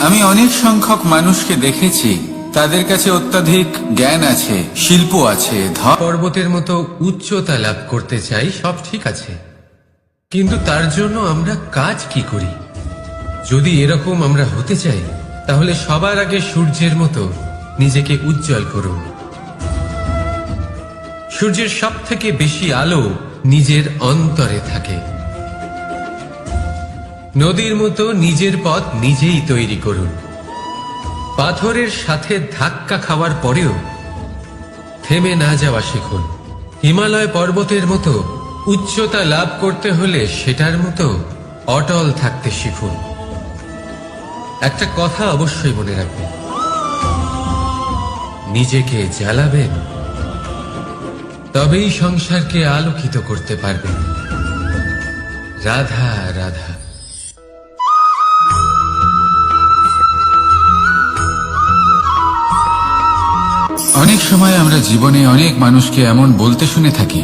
আমি অনেক সংখ্যক মানুষকে দেখেছি, তাদের কাছে অত্যাধিক জ্ঞান আছে, শিল্প আছে, পর্বতের মতো উচ্চতা লাভ করতে চাই, সব ঠিক আছে, কিন্তু তার জন্য আমরা কাজ কি করি? যদি এরকম আমরা হতে চাই, তাহলে সবার আগে সূর্যের মতো নিজেকে উজ্জ্বল করুন। সূর্যের সব থেকে বেশি আলো নিজের অন্তরে থাকে। নদীর মতো নিজের পথ নিজেই তৈরি করুন। পাথরের সাথে ধাক্কা খাওয়ার পরেও থেমে না যাওয়া শিখুন। হিমালয় পর্বতের মতো উচ্চতা লাভ করতে হলে সেটার মতো অটল থাকতে শিখুন। একটা কথা অবশ্যই মনে রাখবেন, নিজেকে জ্বালাবেন, তবেই সংসারকে আলোকিত করতে পারবেন। রাধা রাধা। অনেক সময় আমরা জীবনে অনেক মানুষকে এমন বলতে শুনে থাকি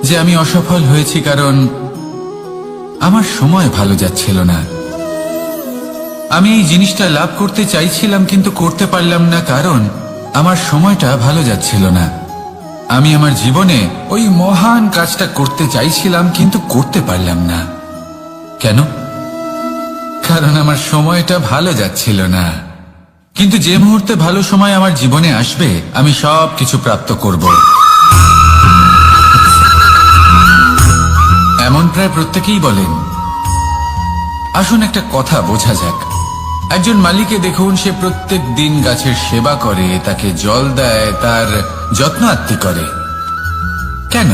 যে আমি অসফল হয়েছি কারণ আমার সময় ভালো যাচ্ছিল না। আমি এই জিনিসটা লাভ করতে চাইছিলাম কিন্তু করতে পারলাম না কারণ আমার সময়টা ভালো যাচ্ছিল না। আমি আমার জীবনে ওই মহান কাজটা করতে চাইছিলাম কিন্তু করতে পারলাম না। কেন? কারণ আমার সময়টা ভালো যাচ্ছিল না। কিন্তু যে মুহূর্তে ভালো সময় আমার জীবনে আসবে, আমি সব কিছু প্রাপ্ত করব। এমন প্রায় প্রত্যেকেই বলেন। আসুন একটা কথা বোঝা যাক। একজন মালিকে দেখুন, সে প্রত্যেক দিন গাছের সেবা করে, তাকে জল দেয়, তার যত্ন আত্তি করে। কেন?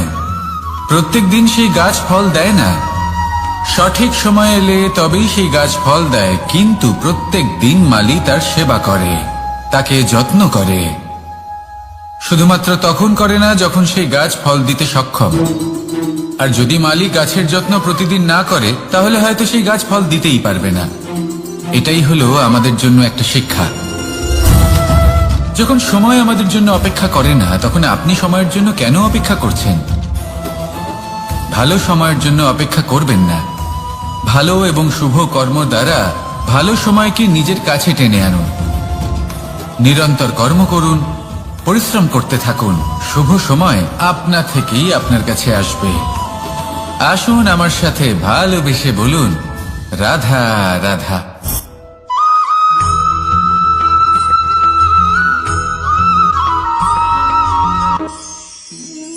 প্রত্যেক দিন সেই গাছ ফল দেয় না। সঠিক সময় এলে তবেই সেই গাছ ফল দেয়, কিন্তু প্রত্যেক দিন মালি তার সেবা করে, তাকে যত্ন করে। শুধুমাত্র তখন করে না যখন সেই গাছ ফল দিতে সক্ষম। আর যদি মালি গাছের যত্ন প্রতিদিন না করে, তাহলে হয়তো সেই গাছ ফল দিতেই পারবে না। এটাই হলো আমাদের জন্য একটা শিক্ষা। যখন সময় আমাদের জন্য অপেক্ষা করে না, তখন আপনি সময়ের জন্য কেন অপেক্ষা করছেন? ভালো সময়ের জন্য অপেক্ষা করবেন না। ভালো এবং শুভ কর্ম দ্বারা ভালো সময়কে নিজের কাছে টেনে আনুন। নিরন্তর কর্ম করুন, পরিশ্রম করতে থাকুন। শুভ সময় আপনা থেকেই আপনার কাছে আসবে। আসুন আমার সাথে ভালোবেসে বলুন, রাধা রাধা।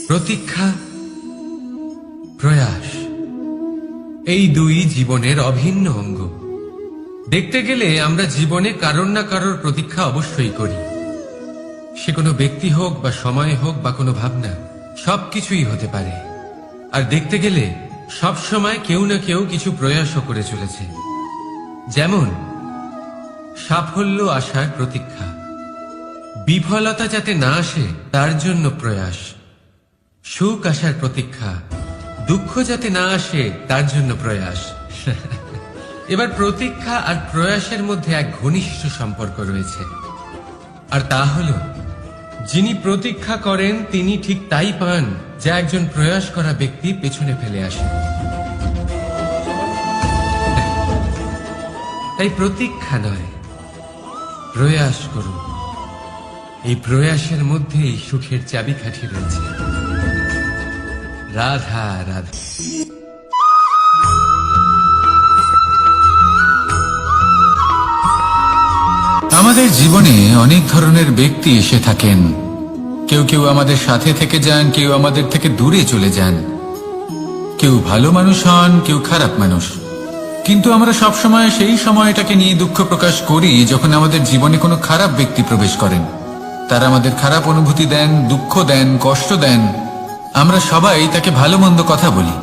প্রতীক্ষা, প্রয়াস, এই দুই জীবনের অভিন্ন অঙ্গ। দেখতে গেলে আমরা জীবনে কারোর না কারোর প্রতীক্ষা অবশ্যই করি। সে কোনো ব্যক্তি হোক বা সময় হোক বা কোনো ভাবনা, সবকিছুই হতে পারে। আর দেখতে গেলে সব সময় কেউ না কেউ কিছু প্রয়াসও করে চলেছে। যেমন সাফল্য আসার প্রতীক্ষা, বিফলতা যাতে না আসে তার জন্য প্রয়াস। সুখ আসার প্রতীক্ষা, দুঃখ যাতে না আসে তার জন্য প্রয়াস। এবার প্রতীক্ষা আর প্রয়াসের মধ্যে এক ঘনিষ্ঠ সম্পর্ক রয়েছে, আর তা হলো যিনি প্রতীক্ষা করেন তিনি ঠিক তাই পান যা একজন প্রয়াস করা ব্যক্তি পেছনে ফেলে আসে। তাই প্রতীক্ষা নয়, প্রয়াস করুন। এই প্রয়াসের মধ্যেই সুখের চাবিকাঠি রয়েছে। রাধা রাধা। আমাদের জীবনে অনেক ধরনের ব্যক্তি এসে থাকেন। কেউ কেউ আমাদের সাথে থেকে যান, কেউ আমাদের থেকে দূরে চলে যান। কেউ ভালো মানুষ হন, কেউ খারাপ মানুষ। কিন্তু আমরা সবসময় সেই সময়টাকে নিয়ে দুঃখ প্রকাশ করি যখন আমাদের জীবনে কোনো খারাপ ব্যক্তি প্রবেশ করেন। তারা আমাদের খারাপ অনুভূতি দেন, দুঃখ দেন, কষ্ট দেন। আমরা সবাই তাকে ভালো মন্দ কথা বলি।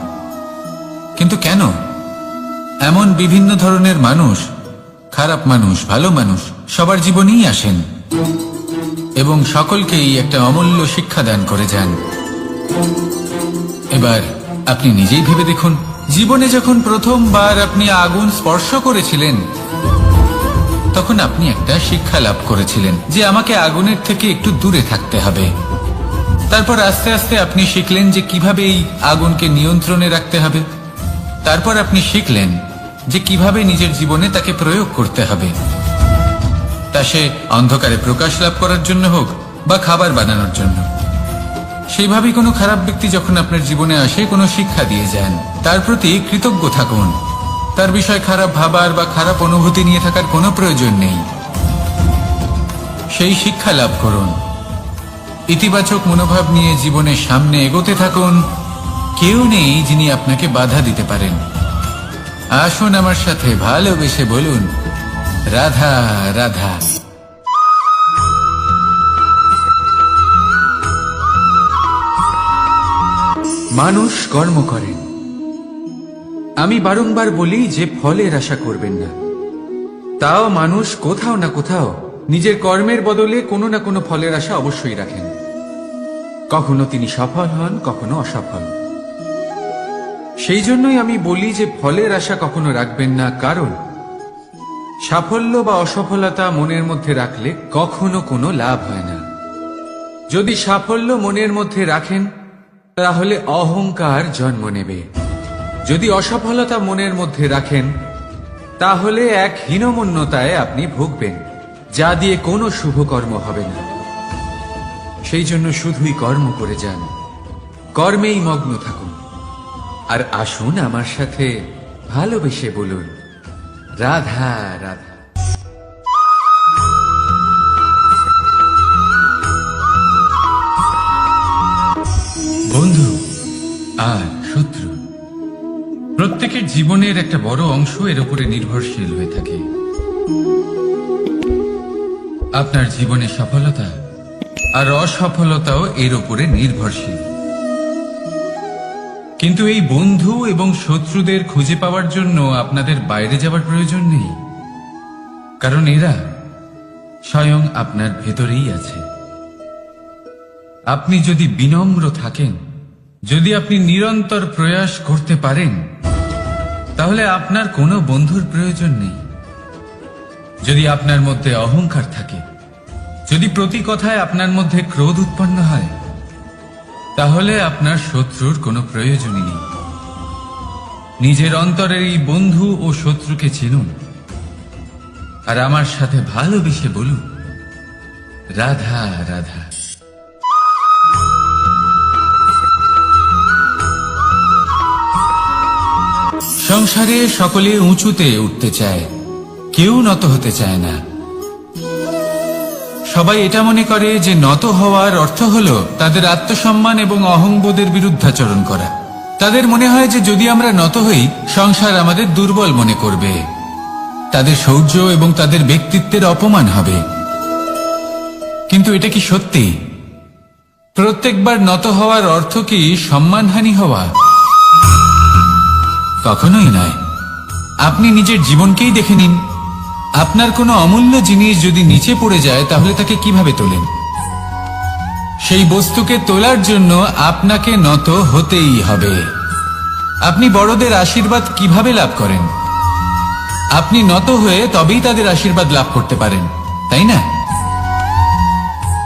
কিন্তু কেন? এমন বিভিন্ন ধরনের মানুষ, খারাপ মানুষ, ভালো মানুষ সবার জীবনেই আসেন এবং সকলকেই একটা অমূল্য শিক্ষা দান করে যান। এবার আপনি নিজেই ভেবে দেখুন, জীবনে যখন প্রথমবার আপনি আগুন স্পর্শ করেছিলেন, তখন আপনি একটা শিক্ষা লাভ করেছিলেন যে আমাকে আগুনের থেকে একটু দূরে থাকতে হবে। তারপর আস্তে আস্তে আপনি শিখলেন যে কিভাবে এই আগুনকে নিয়ন্ত্রণে রাখতে হবে। তারপর আপনি শিখলেন যে কিভাবে নিজের জীবনে তাকে প্রয়োগ করতে হবে, তা সে অন্ধকারে প্রকাশ লাভ করার জন্য হোক বা খাবার বানানোর জন্য। সেইভাবেই কোনো খারাপ ব্যক্তি যখন আপনার জীবনে আসে কোনো শিক্ষা দিয়ে যান, তার প্রতি কৃতজ্ঞ থাকুন। তার বিষয় খারাপ ভাবার বা খারাপ অনুভূতি নিয়ে থাকার কোনো প্রয়োজন নেই। সেই শিক্ষা লাভ করুন, ইতিবাচক মনোভাব নিয়ে জীবনের সামনে এগোতে থাকুন। কেউ নেই যিনি আপনাকে বাধা দিতে পারেন। আসুন আমার সাথে ভালোবেসে বলুন, রাধা রাধা। মানুষ কর্ম করেন। আমি বারংবার বলি যে ফলের আশা করবেন না। তাও মানুষ কোথাও না কোথাও নিজের কর্মের বদলে কোনো না কোনো ফলের আশা অবশ্যই রাখেন। কখনো তিনি সফল হন, কখনো অসফল। সেই জন্যই আমি বলি যে ফলের আশা কখনো রাখবেন না, কারণ সাফল্য বা অসফলতা মনের মধ্যে রাখলে কখনো কোনো লাভ হয় না। যদি সাফল্য মনের মধ্যে রাখেন তাহলে অহংকার জন্ম নেবে। যদি অসফলতা মনের মধ্যে রাখেন তাহলে এক হীনমন্যতায় আপনি ভুগবেন, যা দিয়ে কোনো শুভকর্ম হবে না। সেই জন্য শুধুই কর্ম করে যান, কর্মেই মগ্ন থাকুন। আর আসুন আমার সাথে ভালোবেসে বলুন, রাধা রাধা। বন্ধু আর শত্রু, প্রত্যেকের জীবনের একটা বড় অংশ এর উপরে নির্ভরশীল হয়ে থাকে। আপনার জীবনে সফলতা আর অসফলতাও এর উপরে নির্ভরশীল। কিন্তু এই বন্ধু এবং শত্রুদের খুঁজে পাওয়ার জন্য আপনাদের বাইরে যাওয়ার প্রয়োজন নেই, কারণ এরা স্বয়ং আপনার ভেতরেই আছে। আপনি যদি বিনম্র থাকেন, যদি আপনি নিরন্তর প্রয়াস করতে পারেন, তাহলে আপনার কোনো বন্ধুর প্রয়োজন নেই। যদি আপনার মধ্যে অহংকার থাকে, যদি প্রতি কথায় আপনার মধ্যে ক্রোধ উৎপন্ন হয়, তাহলে আপনার শত্রুর কোনো প্রয়োজনই নেই। নিজের অন্তরের এই বন্ধু ও শত্রুকে চিনুন, আর আমার সাথে ভালোবেসে বলুন, রাধা রাধা। সংসারে সকলে উঁচুতে উঠতে চায়, কেউ নত হতে চায় না। সবাই এটা মনে করে যে নত হওয়ার অর্থ হলো তাদের আত্মসম্মান এবং অহংবোধের বিরুদ্ধাচরণ করা। তাদের মনে হয় যে যদি আমরা নত হই, সংসার আমাদের দুর্বল মনে করবে, তাদের শৌর্য এবং তাদের ব্যক্তিত্বের অপমান হবে। কিন্তু এটা কি সত্যি? প্রত্যেকবার নত হওয়ার অর্থ কি সম্মানহানি হওয়া? কখনোই নয়। আপনি নিজের জীবনকেই দেখে নিন। আপনার কোনো অমূল্য জিনিস যদি নিচে পড়ে যায়, তাহলে তাকে কিভাবে তোলেন? সেই বস্তুকে তোলার জন্য আপনাকে নত হতেই হবে। আপনি বড়দের আশীর্বাদ কিভাবে লাভ করেন? আপনি নত হয়ে তবেই তাদের আশীর্বাদ লাভ করতে পারেন, তাই না?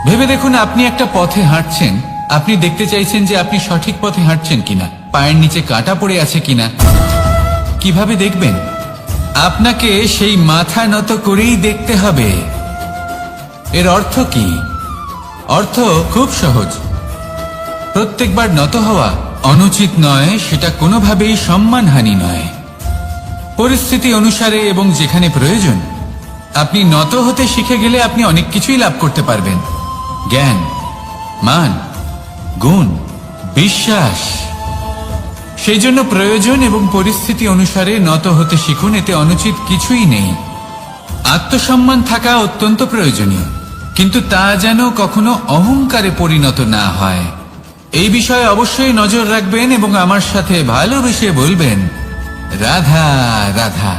ভেবে দেখুন, আপনি একটা পথে হাঁটছেন, আপনি দেখতে চাইছেন যে আপনি সঠিক পথে হাঁটছেন কিনা, পায়ের নিচে কাঁটা পড়ে আছে কিনা। কিভাবে দেখবেন? আপনাকে সেই মাথা নত করেই দেখতে হবে। এর অর্থ কি? অর্থ খুব সহজ। প্রত্যেকবার নত হওয়া অনুচিত নয়, সেটা কোনোভাবেই সম্মানহানি নয়। পরিস্থিতি অনুসারে এবং যেখানে প্রয়োজন, আপনি নত হতে শিখে গেলে আপনি অনেক কিছুই লাভ করতে পারবেন। জ্ঞান, মান, গুণ, বিশ্বাস। সেই জন্য প্রয়োজন এবং পরিস্থিতি অনুসারে নত হতে শিখুন, এতে অনুচিত কিছুই নেই। আত্মসম্মান থাকা অত্যন্ত প্রয়োজনীয়, কিন্তু তা যেন কখনো অহংকারে পরিণত না হয়। এই বিষয়ে অবশ্যই নজর রাখবেন এবং আমার সাথে ভালোবেসে বলবেন, রাধা রাধা।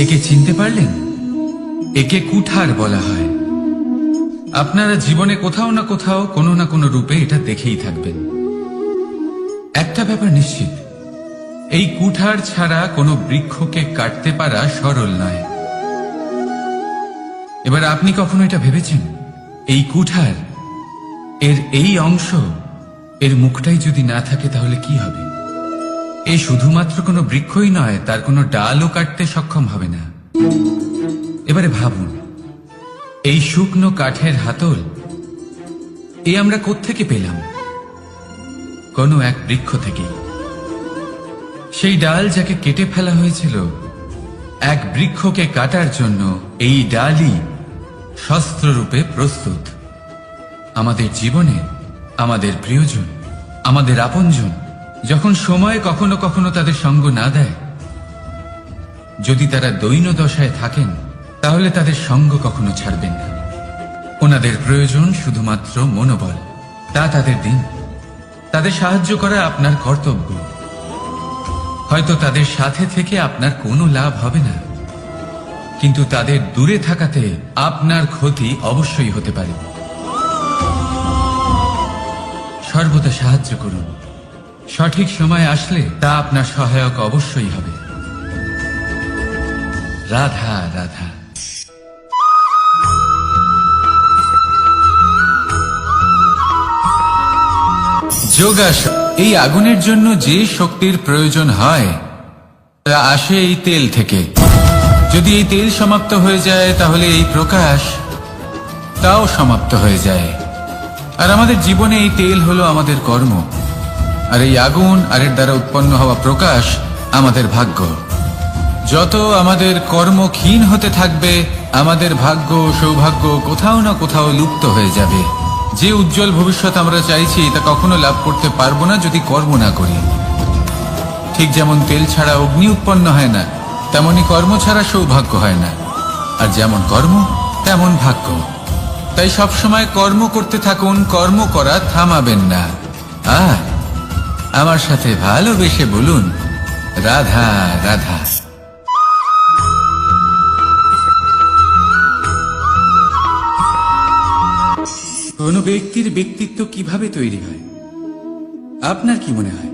একে চিনতে পারলেন? একে কুঠার বলা হয়। আপনারা জীবনে কোথাও না কোথাও কোনো না কোনো রূপে এটা দেখেই থাকবেন। একটা ব্যাপার নিশ্চিত, এই কুঠার ছাড়া কোনো বৃক্ষকে কাটতে পারা সরল নয়। এবার আপনি কখনো এটা ভেবেছেন, এই কুঠার এর এই অংশ, এর মুখটাই যদি না থাকে তাহলে কি হবে? এ শুধুমাত্র কোনো বৃক্ষই নয়, তার কোনো ডালও কাটতে সক্ষম হবে না। এবারে ভাবুন, এই শুকনো কাঠের হাতল এ আমরা কোত্থেকে পেলাম? কোনো এক বৃক্ষ থেকে। সেই ডাল যাকে কেটে ফেলা হয়েছিল এক বৃক্ষকে কাটার জন্য, এই ডালই শস্ত্ররূপে প্রস্তুত। আমাদের জীবনে আমাদের প্রিয়জন, আমাদের আপনজন যখন সময় কখনো কখনো তাদের সঙ্গ না দেয়, যদি তারা দৈন্য দশায় থাকেন, তাহলে তাদের সঙ্গ কখনো ছাড়বেন না। ওনাদের প্রয়োজন শুধুমাত্র মনোবল। তা তাদের দিন। তাদের সাহায্য করা আপনার কর্তব্য। হয়তো তাদের সাথে থেকে আপনার কোনো লাভ হবে না, কিন্তু তাদের দূরে থাকাতে আপনার ক্ষতি অবশ্যই হতে পারে। সর্বদা সাহায্য করুন। সঠিক সময় আসলে তা আপনার সহায়ক অবশ্যই হবে। রাধা রাধা। যোগাসন। এই আগুনের জন্য যে শক্তির প্রয়োজন হয় তা আসে এই তেল থেকে। যদি এই তেল সমাপ্ত হয়ে যায় তাহলে এই প্রকাশ তাও সমাপ্ত হয়ে যায়। আর আমাদের জীবনে এই তেল হলো আমাদের কর্ম, আর এই আগুন আর এর দ্বারা উৎপন্ন হওয়া প্রকাশ আমাদের ভাগ্য। যত আমাদের কর্ম ক্ষীণ হতে থাকবে, আমাদের ভাগ্য সৌভাগ্য কোথাও না কোথাও লুপ্ত হয়ে যাবে। যে উজ্জ্বল ভবিষ্যৎ আমরা চাইছি তা কখনো লাভ করতে পারবো না যদি কর্ম না করি। ঠিক যেমন তেল ছাড়া অগ্নি উৎপন্ন হয় না, তেমনি কর্ম ছাড়া সৌভাগ্য হয় না। আর যেমন কর্ম তেমন ভাগ্য। তাই সবসময় কর্ম করতে থাকুন, কর্ম করা থামাবেন না। আর আমার সাথে ভালোবেসে বলুন, রাধা রাধা। কোনো ব্যক্তির ব্যক্তিত্ব কিভাবে তৈরি হয়? আপনার কি মনে হয়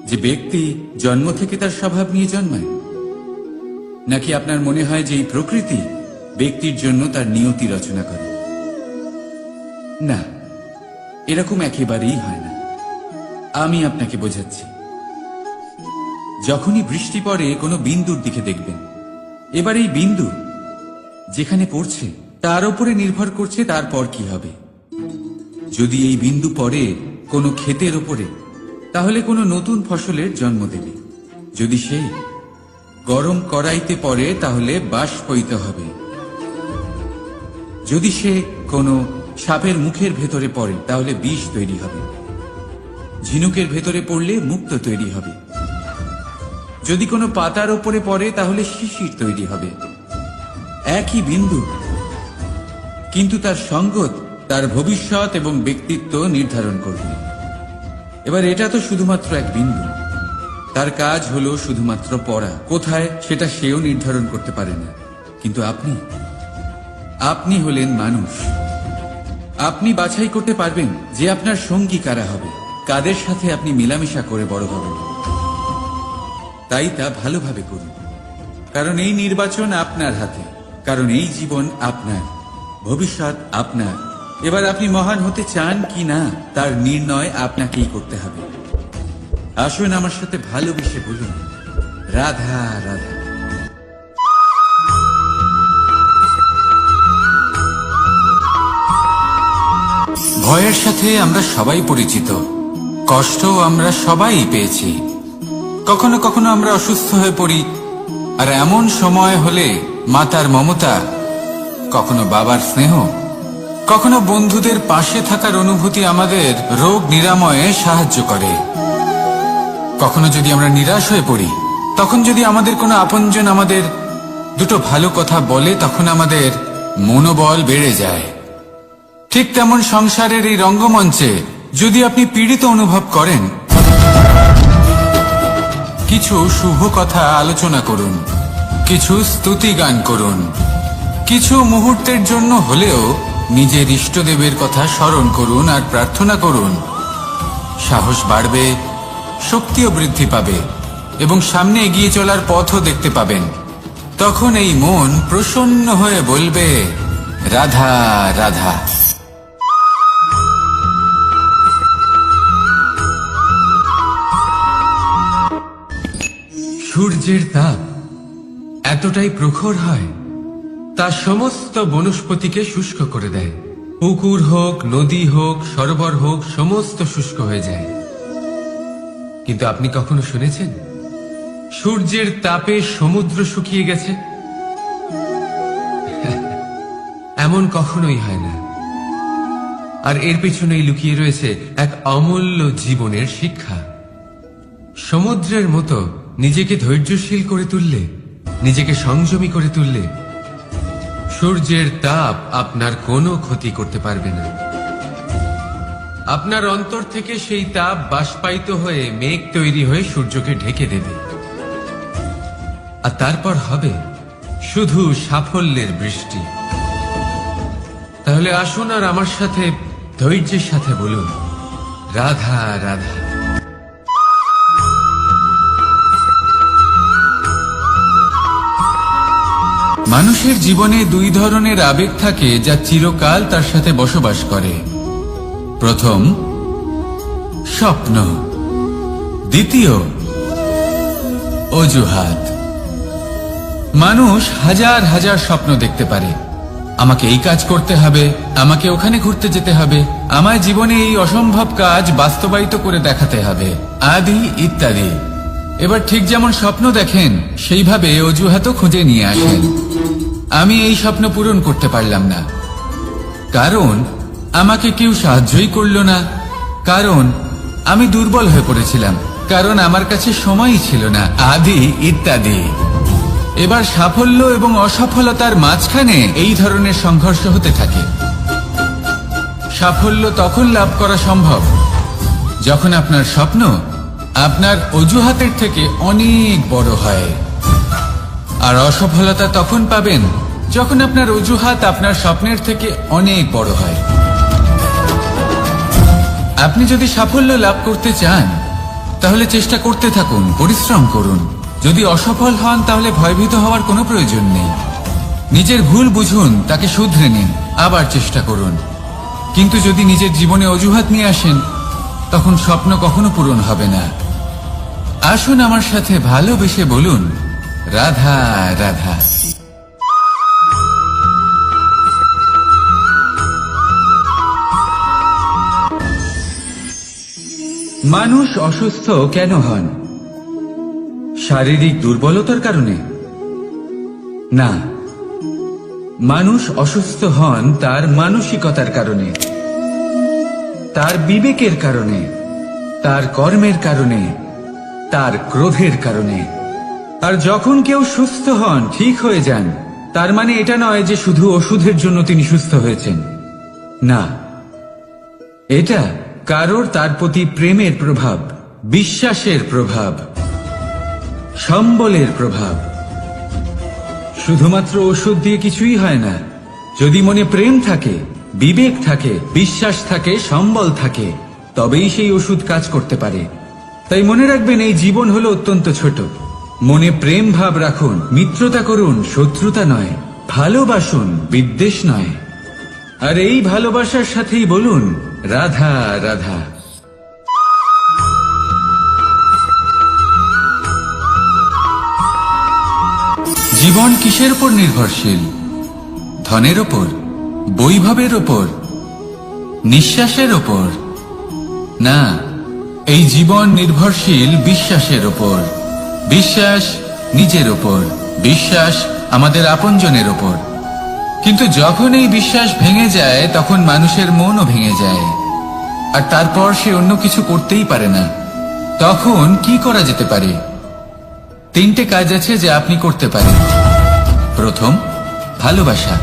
যে ব্যক্তি জন্ম থেকে তার স্বভাব নিয়ে জন্মায়, নাকি আপনার মনে হয় যে এই প্রকৃতি ব্যক্তির জন্য তার নিয়তি রচনা করে? না, এরকম একেবারেই হয় না। আমি আপনাকে বোঝাচ্ছি। যখনই বৃষ্টি পড়ে কোনো বিন্দুর দিকে দেখবেন। এবার এই বিন্দু যেখানে পড়ছে তার উপরে নির্ভর করছে তারপর কি হবে। যদি এই বিন্দু পড়ে কোনো ক্ষেতের ওপরে, তাহলে কোনো নতুন ফসলের জন্ম দেবে। যদি সেই গরম কড়াইতে পড়ে তাহলে বাষ্পীত হবে। যদি সে কোনো সাপের মুখের ভেতরে পড়ে তাহলে বিষ তৈরি হবে। ঝিনুকের ভেতরে পড়লে মুক্তো তৈরি হবে। যদি কোনো পাতার ওপরে পড়ে তাহলে শিশির তৈরি হবে। একই বিন্দু, কিন্তু তার সঙ্গত তার ভবিষ্যৎ এবং ব্যক্তিত্ব নির্ধারণ করবে। এবার এটা তো শুধুমাত্র এক বিন্দু, তার কাজ হলো শুধুমাত্র পড়া। কোথায় সেটা সেও নির্ধারণ করতে পারে না। কিন্তু আপনি হলেন মানুষ। আপনি বাছাই করতে পারবেন যে আপনার সঙ্গী কারা হবে, কাদের সাথে আপনি মেলামেশা করে বড় হবেন। তাই তা ভালোভাবে করুন, কারণ এই নির্বাচন আপনার হাতে, কারণ এই জীবন আপনার, ভবিষ্যৎ আপনার। এবার আপনি মহান হতে চান কি না তার নির্ণয় আপনাকেই করতে হবে। আসুন আমার সাথে ভালোবেসে বলুন, রাধা রাধা। ভয়ের সাথে আমরা সবাই পরিচিত, কষ্ট আমরা সবাই পেয়েছি। কখনো কখনো আমরা অসুস্থ হয়ে পড়ি, আর এমন সময় হলে মাতার মমতা, কখনো বাবার স্নেহ, কখনো বন্ধুদের পাশে থাকার অনুভূতি আমাদের রোগ নিরাময়ে সাহায্য করে। কখনো যদি আমরা নিরাশ হয়ে পড়ি, তখন যদি আমাদের কোনো আপনজন আমাদের দুটো ভালো কথা বলে, তখন আমাদের মনোবল বেড়ে যায়। ঠিক তেমন সংসারের এই রঙ্গমঞ্চে যদি আপনি পীড়িত অনুভব করেন, কিছু শুভ কথা আলোচনা করুন, কিছু স্তুতি গান করুন, কিছু মুহূর্তের জন্য হলেও নিজের ইষ্টদেবের কথা স্মরণ করুন আর প্রার্থনা করুন। সাহস বাড়বে, শক্তিও বৃদ্ধি পাবে এবং সামনে এগিয়ে চলার পথও দেখতে পাবেন। তখন এই মন প্রসন্ন হয়ে বলবে, রাধা রাধা। সূর্যের তাপ এতটাই প্রখর হয় তা সমস্ত বনস্পতিকে শুষ্ক করে দেয়। পুকুর হোক, নদী হোক, সরোবর হোক, সমস্ত শুষ্ক হয়ে যায়। কিন্তু আপনি কখনো শুনেছেন সূর্যের তাপে সমুদ্র শুকিয়ে গেছে? এমন কখনোই হয় না। আর এর পেছনেই লুকিয়ে রয়েছে এক অমূল্য জীবনের শিক্ষা। সমুদ্রের মতো নিজেকে ধৈর্যশীল করে তুললে, নিজেকে সংযমী করে তুললে সূর্যের তাপ আপনার কোনো ক্ষতি করতে পারবে না। আপনার অন্তর থেকে সেই তাপ বাষ্পায়িত হয়ে মেঘ তৈরি হয়ে সূর্যকে ঢেকে দেবে, আর তারপর হবে শুধু সাফল্যের বৃষ্টি। তাহলে আসুন আর আমার সাথে ধৈর্যের সাথে বলুন, রাধা রাধা। মানুষের জীবনে দুই ধরনের আবেগ থাকে যা চিরকাল তার সাথে বসবাস করে। প্রথম, স্বপ্ন। দ্বিতীয়, অজুহাত। মানুষ হাজার হাজার স্বপ্ন দেখতে পারে। আমাকে এই কাজ করতে হবে, আমাকে ওখানে ঘুরতে যেতে হবে, আমায় জীবনে এই অসম্ভব কাজ বাস্তবায়িত করে দেখাতে হবে, আদি ইত্যাদি। এবার ঠিক যেমন স্বপ্ন দেখেন সেইভাবে অজুহাতও খুঁজে নিয়ে আসেন। আমি এই স্বপ্ন পূরণ করতে পারলাম না, কারণ আমাকে কেউ সাহায্যই করল না, কারণ আমি দুর্বল হয়ে পড়েছিলাম, কারণ আমার কাছে সময়ই ছিল না, আদি ইত্যাদি। এবার সাফল্য এবং অসফলতার মাঝখানে এই ধরনের সংঘর্ষ হতে থাকে। সাফল্য তখন লাভ করা সম্ভব যখন আপনার স্বপ্ন আপনার অজুহাতের থেকে অনেক বড় হয়, আর অসফলতা তখন পাবেন যখন আপনার অজুহাত আপনার স্বপ্নের থেকে অনেক বড় হয়। আপনি যদি সাফল্য লাভ করতে চান তাহলে চেষ্টা করতে থাকুন, পরিশ্রম করুন। যদি অসফল হন তাহলে ভয়ভীত হওয়ার কোনো প্রয়োজন নেই। নিজের ভুল বুঝুন, তাকে শুধরে নিন, আবার চেষ্টা করুন। কিন্তু যদি নিজের জীবনে অজুহাত নিয়ে আসেন তখন স্বপ্ন কখনো পূরণ হবে না। আসুন আমার সাথে ভালোবেসে বলুন, রাধা রাধা। মানুষ অসুস্থ কেন হন? শারীরিক দুর্বলতার কারণে? না, মানুষ অসুস্থ হন তার মানসিকতার কারণে, তার বিবেকের কারণে, তার কর্মের কারণে, তার ক্রোধের কারণে। আর যখন কেউ সুস্থ হন, ঠিক হয়ে যান, তার মানে এটা নয় যে শুধু ওষুধের জন্য তিনি সুস্থ হয়েছেন। না, এটা কারোর তার প্রতি প্রেমের প্রভাব, বিশ্বাসের প্রভাব, সম্বলের প্রভাব। শুধুমাত্র ওষুধ দিয়ে কিছুই হয় না। যদি মনে প্রেম থাকে, বিবেক থাকে, বিশ্বাস থাকে, সম্বল থাকে, তবেই সেই ওষুধ কাজ করতে পারে। তাই মনে রাখবেন, এই জীবন হলো অত্যন্ত ছোট। মনে প্রেম ভাব রাখুন, মিত্রতা করুন, শত্রুতা নয়। ভালোবাসুন, বিদ্বেষ নয়। আর এই ভালোবাসার সাথেই বলুন, রাধা রাধা। জীবন কিসের উপর নির্ভরশীল? ধনের ওপর, বৈভবের ওপর, নিঃশ্বাসের ওপর? না, এই জীবন নির্ভরশীল বিশ্বাসের ওপর। বিশ্বাস নিজের ওপর, বিশ্বাস আমাদের আপনজনের ওপর। কিন্তু যখন এই বিশ্বাস ভেঙে যায় তখন মানুষের মনও ভেঙে যায়, আর তারপর সে অন্য কিছু করতেই পারে না। তখন কি করা যেতে পারে? 3টে কাজ আছে যা আপনি করতে পারেন। প্রথম, ভালোবাসা।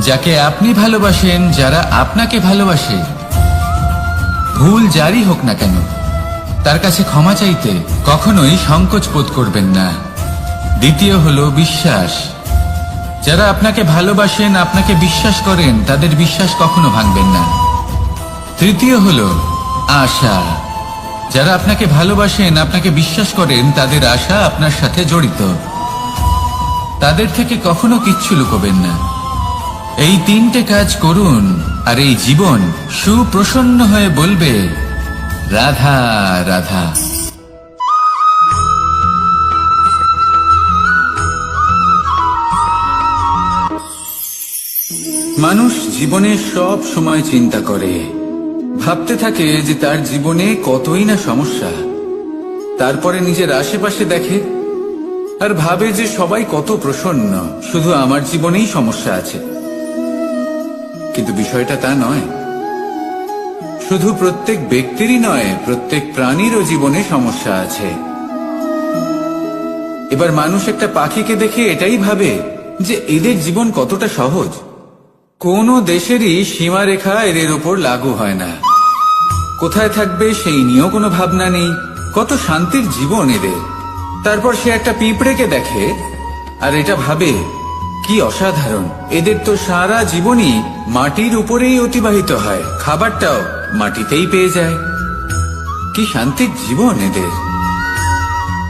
যাকে আপনি ভালোবাসেন, যারা আপনাকে ভালোবাসে, ভুল যারই হোক না কেন, তার কাছে ক্ষমা চাইতে কখনোই সংকোচ বোধ করবেন না। দ্বিতীয় হলো বিশ্বাস। যারা আপনাকে ভালোবাসেন, আপনাকে বিশ্বাস করেন, তাদের বিশ্বাস কখনো ভাঙবেন না। তৃতীয় হলো আশা। যারা আপনাকে ভালোবাসেন, আপনাকে বিশ্বাস করেন, তাদের আশা আপনার সাথে জড়িত। তাদের থেকে কখনো কিচ্ছু লুকোবেন না। এই 3টে কাজ করুন আর এই জীবন সুপ্রসন্ন হয়ে বলবে, রাধা রাধা। মানুষ জীবনে সব সময় চিন্তা করে, ভাবতে থাকে যে তার জীবনে কতই না সমস্যা। তারপরে নিজের আশেপাশে দেখে আর ভাবে যে সবাই কত প্রসন্ন, শুধু আমার জীবনেই সমস্যা আছে। কিন্তু বিষয়টা তা নয়। শুধু প্রত্যেক ব্যক্তিরই নয়, প্রত্যেক প্রাণীরও জীবনে সমস্যা আছে। এবার মানুষ একটা পাখিকে দেখে এটাই ভাবে যে এদের জীবন কতটা সহজ। কোনো দেশেরই সীমারেখা এদের ওপর লাগু হয় না। কোথায় থাকবে সেই নিয়েও কোনো ভাবনা নেই। কত শান্তির জীবন এদের। তারপর সে একটা পিঁপড়েকে দেখে আর এটা ভাবে কি অসাধারণ, এদের তো সারা জীবনই মাটির উপরেই অতিবাহিত হয়, খাবারটাও মাটিতেই পেয়ে যায়। কি শান্তির জীবন এদের।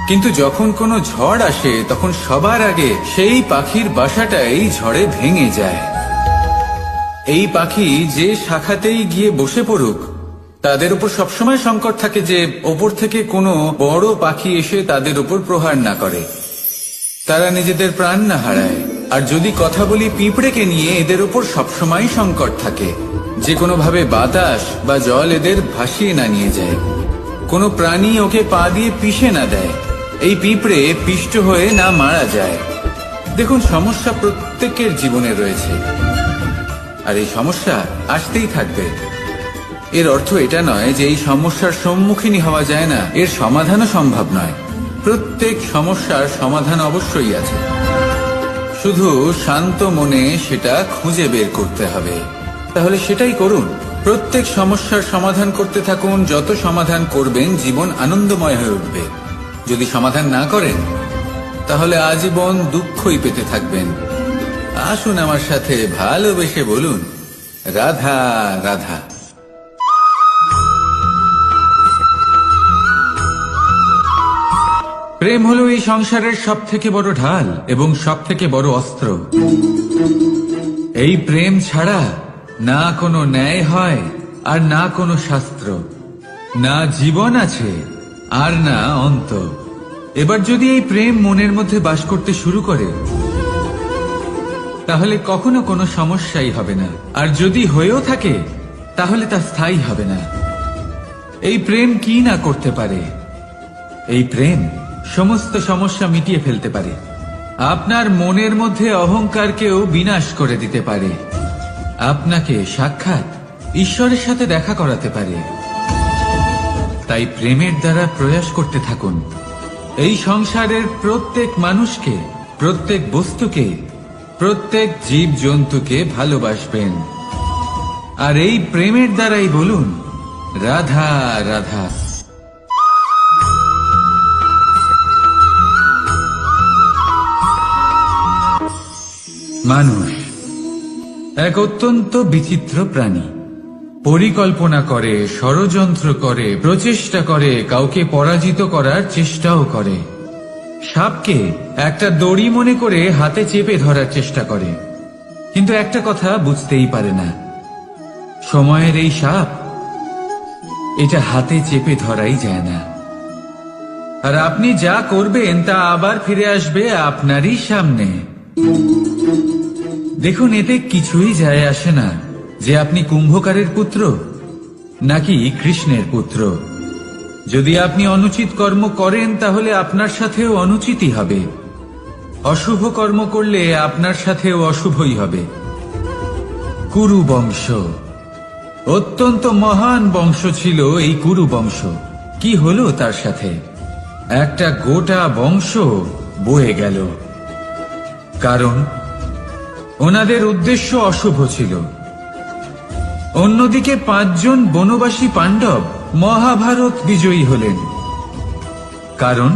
কিন্তু যখন কোনো ঝড় আসে তখন সবার আগে সেই পাখির বাসাটাই ঝড়ে ভেঙে যায়। এই পাখি যে শাখাতেই গিয়ে বসে পড়ুক, তাদের উপর সবসময় সংকট থাকে যে ওপর থেকে কোনো বড় পাখি এসে তাদের উপর প্রহার না করে, তারা নিজেদের প্রাণ না হারায়। আর যদি কথা বলি পিঁপড়েকে নিয়ে, এদের উপর সবসময় সংকট থাকে যে কোনোভাবে বাতাস বা জল এদের ভাসিয়ে না নিয়ে যায়, কোনো প্রাণী ওকে পা দিয়ে পিষে না দেয়, এই পিঁপড়ে পিষ্ট হয়ে না মারা যায়। দেখুন, সমস্যা প্রত্যেকের জীবনে রয়েছে আর এই সমস্যা আসতেই থাকবে। এর অর্থ এটা নয় যে এই সমস্যার সম্মুখীনই হওয়া যায় না, এর সমাধানও সম্ভব নয়। প্রত্যেক সমস্যার সমাধান অবশ্যই আছে, শুধু শান্ত মনে সেটা খুঁজে বের করতে হবে। তাহলে সেটাই করুন, প্রত্যেক সমস্যার সমাধান করতে থাকুন। যত সমাধান করবেন জীবন আনন্দময় হয়ে উঠবে। যদি সমাধান না করেন তাহলে আজীবন দুঃখই পেতে থাকবেন। আসুন আমার সাথে ভালোবেসে বলুন, রাধা রাধা। প্রেম হলো এই সংসারের সব থেকে বড় ঢাল এবং সব থেকে বড় অস্ত্র। এই প্রেম ছাড়া না কোনো ন্যায় হয় আর না কোনো শাস্ত্র, না জীবন আছে আর না অন্ত। এবার যদি এই প্রেম মনের মধ্যে বাস করতে শুরু করে তাহলে কখনো কোনো সমস্যাই হবে না, আর যদি হয়েও থাকে তাহলে তা স্থায়ী হবে না। এই প্রেম কি না করতে পারে? এই প্রেম সমস্ত সমস্যা মিটিয়ে ফেলতে পারে, আপনার মনের মধ্যে অহংকারকেও বিনাশ করে দিতে পারে, আপনাকে সাক্ষাৎ ঈশ্বরের সাথে দেখা করাতে পারে। তাই প্রেমের দ্বারা প্রয়াস করতে থাকুন। এই সংসারের প্রত্যেক মানুষকে, প্রত্যেক বস্তুকে, প্রত্যেক জীব জন্তুকে ভালোবাসবেন। আর এই প্রেমের দ্বারাই বলুন, রাধা রাধা। মানুষ এক অত্যন্ত বিচিত্র প্রাণী। পরিকল্পনা করে, ষড়যন্ত্র করে, প্রচেষ্টা করে, কাউকে পরাজিত করার চেষ্টাও করে। সাপকে একটা দড়ি মনে করে হাতে চেপে ধরার চেষ্টা করে, কিন্তু একটা কথা বুঝতেই পারে না, সময়ের এই সাপ, এটা হাতে চেপে ধরাই যায় না। আর আপনি যা করবেন তা আবার ফিরে আসবে আপনারই সামনে। দেখুন, এতে কিছুই যায় আসে না যে আপনি কুম্ভকারের পুত্র নাকি কৃষ্ণের পুত্র। যদি আপনি অনুচিত কর্ম করেন তাহলে আপনার সাথেও অনুচিতই হবে, অশুভ কর্ম করলে আপনার সাথেও অশুভই হবে। কুরু বংশ অত্যন্ত মহান বংশ ছিল। এই কুরু বংশ কি হলো তার সাথে? একটা গোটা বংশ বয়ে গেল, কারণ ওনাদের উদ্দেশ্য অশুভ ছিল। অন্যদিকে 5 জন বনবাসী পাণ্ডব মহাভারত বিজয়ী হলেন, কারণ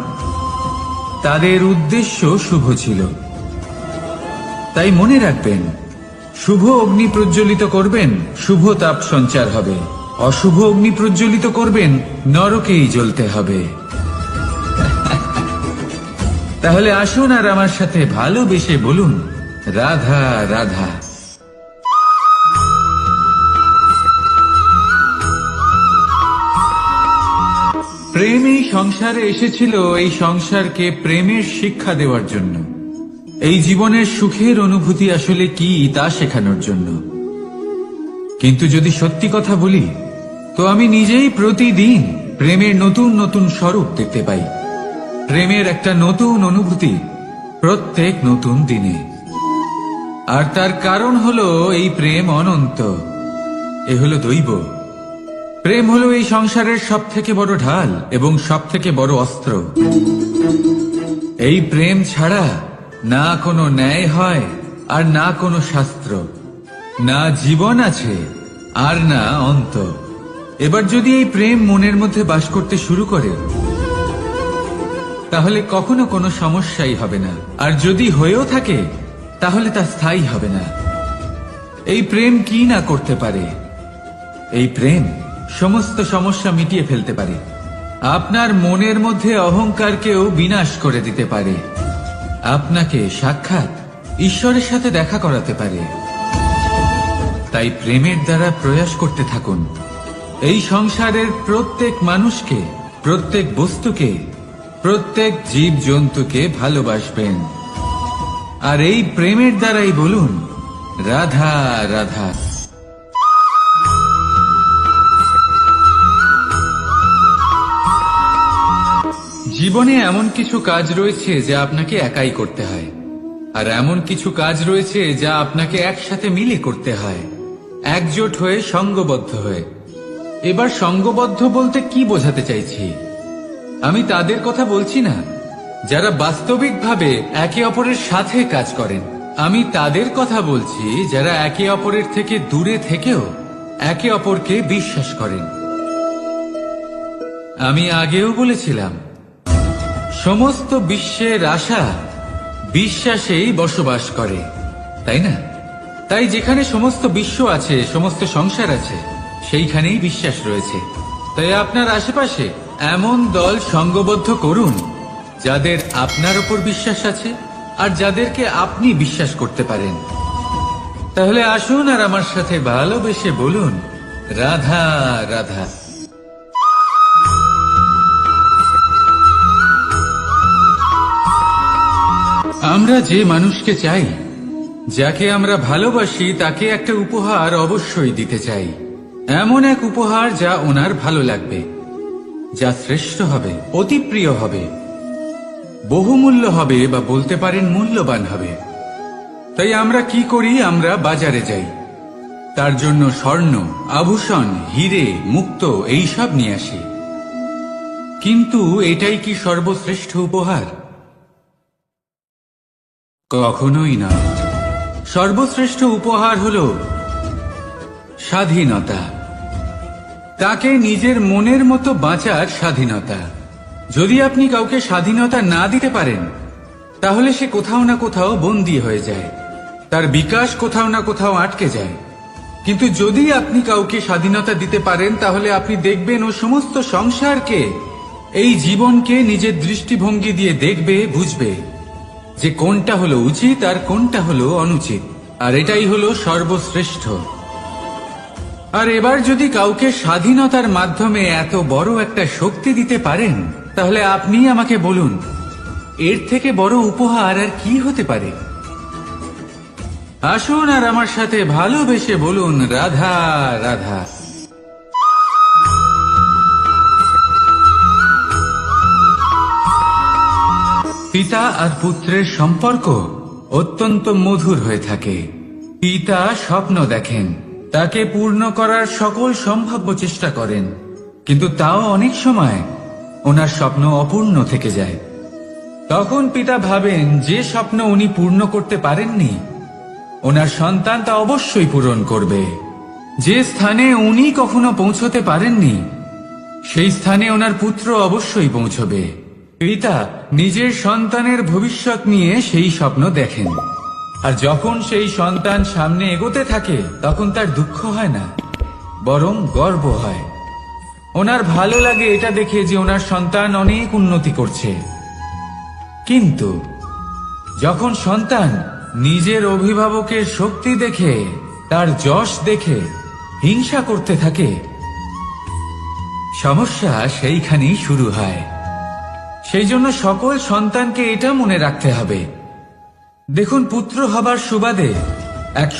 তাদের উদ্দেশ্য শুভ ছিল। তাই মনে রাখবেন, শুভ অগ্নি প্রজ্বলিত করবেন, শুভ তাপ সঞ্চার হবে। অশুভ অগ্নি প্রজ্বলিত করবেন, নরকেই জ্বলতে হবে। তাহলে আসুন আর আমার সাথে ভালোবেসে বলুন, রাধা রাধা। প্রেম এই সংসারে এসেছিল এই সংসারকে প্রেমের শিক্ষা দেওয়ার জন্য, এই জীবনের সুখের অনুভূতি আসলে কি তা শেখানোর জন্য। কিন্তু যদি সত্যি কথা বলি, তো আমি নিজেই প্রতিদিন প্রেমের নতুন নতুন স্বরূপ দেখতে পাই। প্রেমের একটা নতুন অনুভূতি প্রত্যেক নতুন দিনে। আর তার কারণ হলো এই প্রেম অনন্ত, এ হলো দৈব। প্রেম হলো এই সংসারের সব থেকে বড় ঢাল এবং সব থেকে বড় অস্ত্র। এই প্রেম ছাড়া না কোনো ন্যায় হয় আর না কোনো শাস্ত্র, না জীবন আছে আর না অন্ত। এবার যদি এই প্রেম মনের মধ্যে বাস করতে শুরু করে, তাহলে কখনো কোনো সমস্যাই হবে না। আর যদি হয়েও থাকে, তাহলে তা স্থায়ী হবে না। এই প্রেম কি না করতে পারে? এই প্রেম সমস্ত সমস্যা মিটিয়ে ফেলতে পারে। আপনার মনের মধ্যে অহংকারকেও বিনাশ করে দিতে পারে। আপনাকে সাক্ষাৎ ঈশ্বরের সাথে দেখা করাতে পারে। তাই প্রেমের দ্বারা প্রয়াস করতে থাকুন। এই সংসারের প্রত্যেক মানুষকে, প্রত্যেক বস্তুকে, প্রত্যেক জীব জন্তুকে ভালোবাসবেন। আর এই প্রেমের দ্বারাই বলুন, রাধা রাধা। জীবনে এমন কিছু কাজ রয়েছে যা আপনাকে একাই করতে হয়, আর এমন কিছু কাজ রয়েছে যা আপনাকে একসাথে মিলে করতে হয়, একজোট হয়ে, সঙ্গবদ্ধ হয়ে। এবার সঙ্গবদ্ধ বলতে কি বোঝাতে চাইছি? আমি তাদের কথা বলছি না যারা বাস্তবিকভাবে একে অপরের সাথে কাজ করেন। আমি তাদের কথা বলছি যারা একে অপরের থেকে দূরে থেকেও একে অপরকে বিশ্বাস করেন। আমি আগেও বলেছিলাম, সমস্ত বিশ্বের আশা বিশ্বাসেই বসবাস করে, তাই না? তাই যেখানে সমস্ত বিশ্ব আছে, সমস্ত সংসার আছে, সেইখানেই বিশ্বাস রয়েছে। তাই আপনার আশেপাশে এমন দল সঙ্গবদ্ধ করুন যাদের আপনার উপর বিশ্বাস আছে আর যাদেরকে আপনি বিশ্বাস করতে পারেন। তাহলে আসুন আর আমার সাথে ভালোবেসে বলুন, রাধা রাধা। আমরা যে মানুষকে চাই, যাকে আমরা ভালোবাসি, তাকে একটা উপহার অবশ্যই দিতে চাই। এমন এক উপহার যা ওনার ভালো লাগবে, যা শ্রেষ্ঠ হবে, অতি প্রিয় হবে, বহুমূল্য হবে, বা বলতে পারেন মূল্যবান হবে। তাই আমরা কি করি? আমরা বাজারে যাই, তার জন্য স্বর্ণ, আভূষণ, হিরে, মুক্ত এইসব নিয়ে আসি। কিন্তু এটাই কি সর্বশ্রেষ্ঠ উপহার? কখনোই না। সর্বশ্রেষ্ঠ উপহার হলো স্বাধীনতা। তাকে নিজের মনের মতো বাঁচার স্বাধীনতা। যদি আপনি কাউকে স্বাধীনতা না দিতে পারেন, তাহলে সে কোথাও না কোথাও বন্দী হয়ে যায়, তার বিকাশ কোথাও না কোথাও আটকে যায়। কিন্তু যদি আপনি কাউকে স্বাধীনতা দিতে পারেন, তাহলে আপনি দেখবেন ও সমস্ত সংসারকে, এই জীবনকে নিজের দৃষ্টিভঙ্গি দিয়ে দেখবে, বুঝবে যে কোনটা হলো উচিত আর কোনটা হলো অনুচিত। আর এটাই হলো সর্বশ্রেষ্ঠ। আর এবার যদি কাউকে স্বাধীনতার মাধ্যমে এত বড় একটা শক্তি দিতে পারেন, তাহলে আপনি আমাকে বলুন, এর থেকে বড় উপহার আর কি হতে পারে? আসুন আর আমার সাথে ভালোবেসে বলুন, রাধা রাধা। পিতা আর পুত্রের সম্পর্ক অত্যন্ত মধুর হয়ে থাকে। পিতা স্বপ্ন দেখেন, তাকে পূর্ণ করার সকল সম্ভাব্য চেষ্টা করেন, কিন্তু তাও অনেক সময় ওনার স্বপ্ন অপূর্ণ থেকে যায়। তখন পিতা ভাবেন যে স্বপ্ন উনি পূর্ণ করতে পারেননি, ওনার সন্তান তা অবশ্যই পূরণ করবে। যে স্থানে উনি কখনো পৌঁছতে পারেননি, সেই স্থানে ওনার পুত্র অবশ্যই পৌঁছবে। পিতা নিজের সন্তানের ভবিষ্যৎ নিয়ে সেই স্বপ্ন দেখেন, আর যখন সেই সন্তান সামনে এগোতে থাকে, তখন তার দুঃখ হয় না, বরং গর্ব হয়। ওনার ভালো লাগে এটা দেখে যে ওনার সন্তান অনেক উন্নতি করছে। কিন্তু যখন সন্তান নিজের অভিভাবকের শক্তি দেখে, তার যশ দেখে হিংসা করতে থাকে, সমস্যা সেইখানেই শুরু হয়। সেই জন্য সকল সন্তানকে এটা মনে রাখতে হবে, দেখুন, পুত্র হবার সুবাদে এক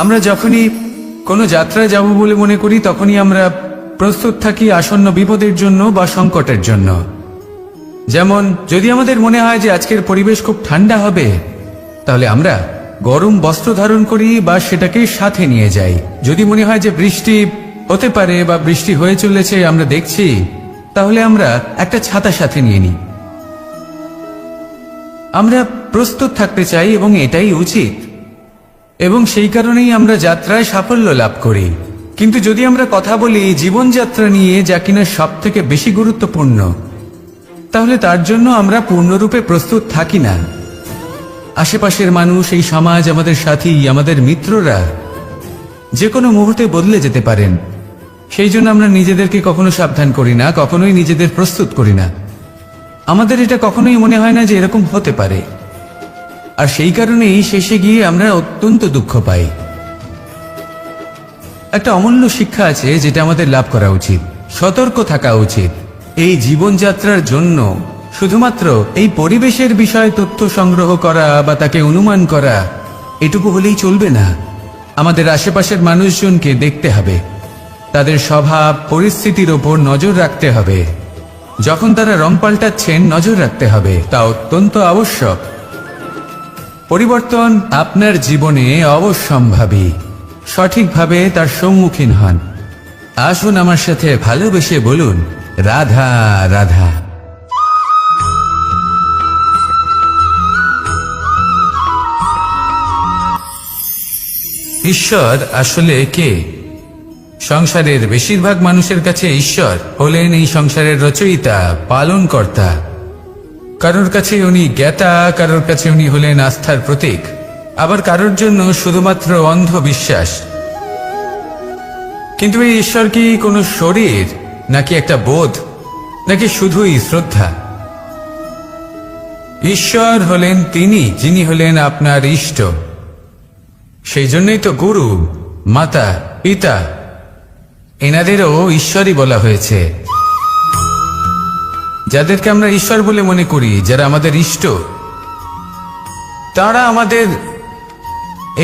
আমরা যখনই কোনো যাত্রায় যাব বলে মনে করি তখনই আমরা প্রস্তুত থাকি আসন্ন বিপদের জন্য বা সংকটের জন্য। যেমন যদি আমাদের মনে হয় যে আজকের পরিবেশ খুব ঠান্ডা হবে, তাহলে আমরা গরম বস্ত্র ধারণ করি বা সেটাকে সাথে নিয়ে যাই। যদি মনে হয় যে বৃষ্টি হতে পারে বা বৃষ্টি হয়ে চলেছে আমরা দেখছি, তাহলে আমরা একটা ছাতা সাথে নিয়ে নিই। আমরা প্রস্তুত থাকতে চাই এবং এটাই উচিত, এবং সেই কারণেই আমরা যাত্রায় সাফল্য লাভ করি। কিন্তু যদি আমরা কথা বলি জীবনযাত্রা নিয়ে, যা কিনা সব থেকে বেশি গুরুত্বপূর্ণ, তাহলে তার জন্য আমরা পূর্ণরূপে প্রস্তুত থাকি না। আশেপাশের মানুষ, এই সমাজ, আমাদের সাথী, আমাদের মিত্ররা যে কোনো মুহূর্তে বদলে যেতে পারেন। সেই জন্য আমরা নিজেদেরকে কখনো সাবধান করি না, কখনোই নিজেদের প্রস্তুত করি না। আমাদের এটা কখনোই মনে হয় না যে এরকম হতে পারে, আর সেই কারণেই শেষে গিয়ে আমরা অত্যন্ত দুঃখ পাই। একটা অমূল্য শিক্ষা আছে যেটা আমাদের লাভ করা উচিত, সতর্ক থাকা উচিত। এই জীবনযাত্রার জন্য শুধুমাত্র এই পরিবেশের বিষয়ে তথ্য সংগ্রহ করা বা তাকে অনুমান করা এটুকু হলেই চলবে না। আমাদের আশেপাশের মানুষজনকে দেখতে হবে, তাদের স্বভাব পরিস্থিতির ওপর নজর রাখতে হবে। যখন তারা রং পাল্টাচ্ছেন নজর রাখতে হবে, তা অত্যন্ত আবশ্যক। পরিবর্তন আপনার জীবনে অবশ্যম্ভাবী, সঠিকভাবে তার সম্মুখীন হন। আসুন আমার সাথে ভালোবেসে বলুন, রাধা রাধা। ঈশ্বর আসলে কে? সংসারের বেশিরভাগ মানুষের কাছে ঈশ্বর হলেন এই সংসারের রচয়িতা, পালনকর্তা। কারোর কাছে উনি জ্ঞাতা, কারোর কাছে উনি হলেন আস্থার প্রতীক, আবার কারোর জন্য শুধুমাত্র অন্ধবিশ্বাস। কিন্তু এই ঈশ্বর কি কোনো শরীর, নাকি একটা বোধ, নাকি শুধুই শ্রদ্ধা? ঈশ্বর হলেন তিনি যিনি হলেন আপনার ইষ্ট। সেই জন্যই তো গুরু, মাতা, পিতা এনাদেরও ঈশ্বরই বলা হয়েছে। যাদেরকে আমরা ঈশ্বর বলে মনে করি, যারা আমাদের ইষ্ট, তারা আমাদের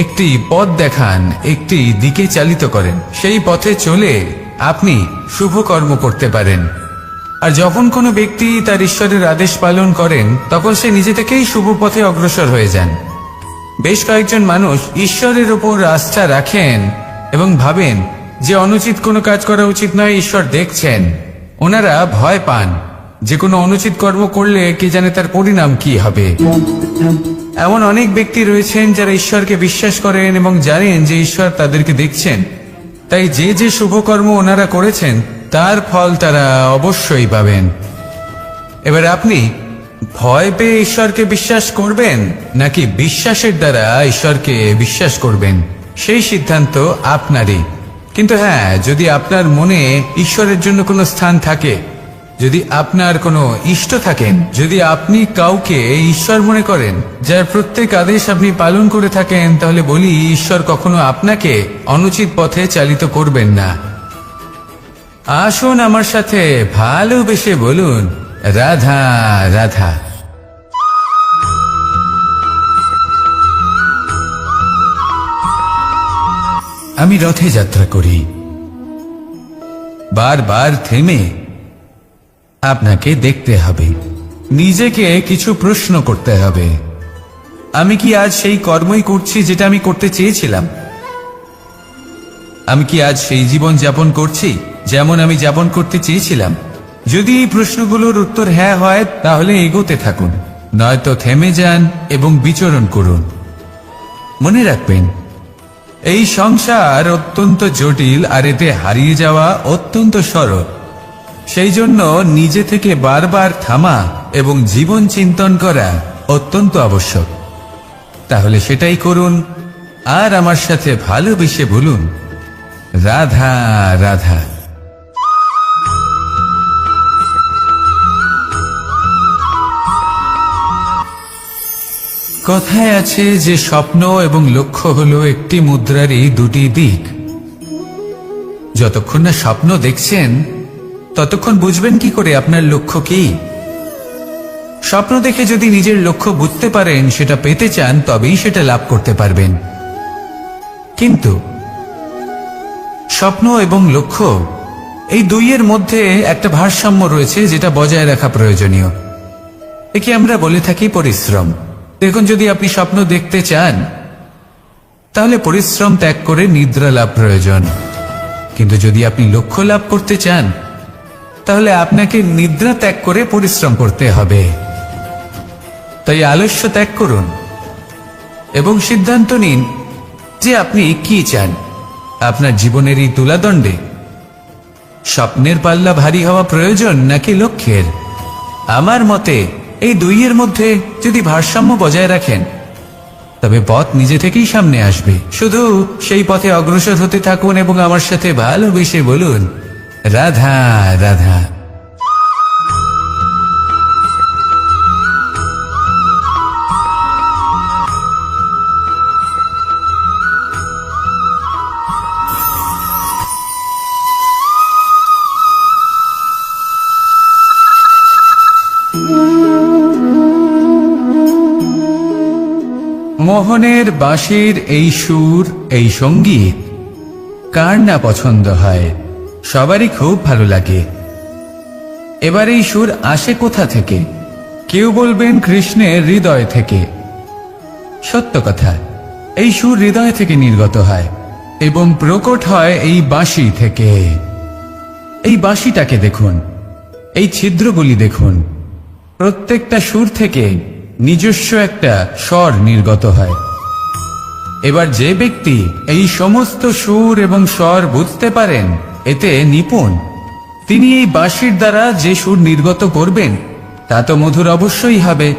একটি পথ দেখান, একটি দিকে চালিত করেন। সেই পথে চলে আপনি শুভ কর্ম করতে পারেন। আর যখন কোনো ব্যক্তি তার ঈশ্বরের আদেশ পালন করেন, তখন সে নিজে থেকেই শুভ পথে অগ্রসর হয়ে যান। বেশ কয়েকজন মানুষ ঈশ্বরের ওপর আস্থা রাখেন এবং ভাবেন যে অনুচিত কোনো কাজ করা উচিত নয়, ঈশ্বর দেখছেন। ওনারা ভয় পান যে কোনো অনুচিত কর্ম করলে কে জানে তার পরিণাম কি হবে। এমন অনেক ব্যক্তি রয়েছেন যারা ঈশ্বরকে বিশ্বাস করেন এবং জানেন যে ঈশ্বর তাদেরকে দেখছেন, তাই যে যে শুভকর্ম ওনারা করেছেন তার ফল তারা অবশ্যই পাবেন। এবার আপনি ভয় পেয়ে ঈশ্বরকে বিশ্বাস করবেন নাকি বিশ্বাসের দ্বারা ঈশ্বরকে বিশ্বাস করবেন, সেই সিদ্ধান্ত আপনারই। কিন্তু হ্যাঁ, যদি আপনার মনে ঈশ্বরের জন্য কোনো স্থান থাকে, যদি আপনার কোনো ইষ্ট থাকেন, যদি আপনি কাউকে ঈশ্বর মনে করেন, যার প্রত্যেক আদেশ আপনি পালন করে থাকেন, তাহলে বলি ঈশ্বর কখনো আপনাকে অনুচিত পথে চালিত করবেন না। আসুন আমার সাথে ভালোবেসে বলুন, রাধা রাধা। আমি রথে যাত্রা করি, বারবার থেমে আপনাকে দেখতে হবে, নিজেকে কিছু প্রশ্ন করতে হবে। আমি কি আজ সেই কর্মই করছি যেটা আমি করতে চেয়েছিলাম? আমি কি আজ সেই জীবন যাপন করছি যেমন আমি যাপন করতে চেয়েছিলাম? যদি এই প্রশ্নগুলোর উত্তর হ্যাঁ হয়, তাহলে এগোতে থাকুন, নয়তো থেমে যান এবং বিচরণ করুন। মনে রাখবেন, এই সংসার অত্যন্ত জটিল, আর এতে হারিয়ে যাওয়া অত্যন্ত সরল। সেই জন্য নিজে থেকে বারবার থামা এবং জীবন চিন্তন করা অত্যন্ত আবশ্যক। তাহলে সেটাই করুন, আর আমার সাথে ভালোবেসে বলুন, রাধা রাধা। কথায় আছে যে স্বপ্ন এবং লক্ষ্য হলো একটি মুদ্রারই দুটি দিক। যতক্ষণ না স্বপ্ন দেখছেন, ততক্ষণ বুঝবেন কি করে আপনার লক্ষ্য কি? স্বপ্ন দেখে যদি নিজের লক্ষ্য বুঝতে পারেন, সেটা পেতে চান, তবেই সেটা লাভ করতে পারবেন। কিন্তু স্বপ্ন এবং লক্ষ্য, এই দুইয়ের মধ্যে একটা ভারসাম্য রয়েছে যেটা বজায় রাখা প্রয়োজনীয়। একে আমরা বলে থাকি পরিশ্রম। দেখুন, যদি আপনি স্বপ্ন দেখতে চান, তাহলে পরিশ্রম ত্যাগ করে নিদ্রা লাভ প্রয়োজন। কিন্তু যদি আপনি লক্ষ্য লাভ করতে চান, তাহলে আপনাকে নিদ্রা ত্যাগ করে পরিশ্রম করতে হবে। তাই আলস্য ত্যাগ করুন এবং সিদ্ধান্ত নিন যে আপনি কি চান। আপনার জীবনের এই তুলাদণ্ডে স্বপ্নের পাল্লা ভারী হওয়া প্রয়োজন নাকি লক্ষ্যের? আমার মতে এই দুইয়ের মধ্যে যদি ভারসাম্য বজায় রাখেন, তবে পথ নিজে থেকেই সামনে আসবে। শুধু সেই পথে অগ্রসর হতে থাকুন এবং আমার সাথে ভালোবেসে বলুন, রাধা রাধা। মোহনের বাঁশির এই সুর, এই সঙ্গীত কার না পছন্দ হয়? সবারই খুব ভালো লাগে। এবার এই সুর আসে কোথা থেকে? কেউ বলবেন কৃষ্ণের হৃদয় থেকে। সত্য কথা, এই সুর হৃদয় থেকে নির্গত হয় এবং প্রকট হয় এই বাঁশি থেকে। এই বাঁশিটাকে দেখুন, এই ছিদ্রগুলি দেখুন। প্রত্যেকটা সুর থেকে নিজস্ব একটা স্বর নির্গত হয়। এবার যে ব্যক্তি এই সমস্ত সুর এবং স্বর বুঝতে পারেন, এতে নিপুণ, তিনি এই বাঁশির দ্বারা যে সুর নির্গত করবেন তা তো মধুর অবশ্যই হবে।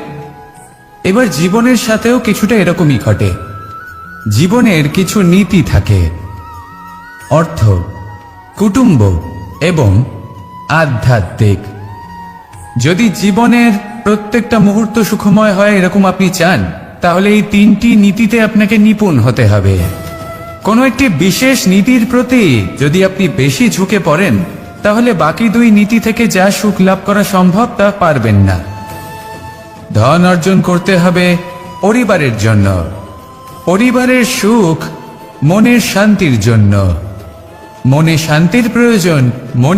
এবার জীবনের সাথেও কিছুটা এরকমই ঘটে। জীবনের কিছু নীতি থাকে, অর্থ, কুটুম্ব এবং আধ্যাত্মিক। যদি জীবনের প্রত্যেকটা মুহূর্ত সুখময় হয় এরকম আপনি চান, তাহলে এই তিনটি নীতিতে আপনাকে নিপুণ হতে হবে। কোনো একটি বিশেষ নীতির প্রতি যদি আপনি বেশি ঝুঁকে পড়েন, তাহলে বাকি দুই নীতি থেকে যা সুখ লাভ করা সম্ভব তা পারবেন না। ধন অর্জন করতে হবে পরিবারের জন্য, পরিবারের সুখ মনের শান্তির জন্য। মনে শান্তির প্রয়োজন, মনে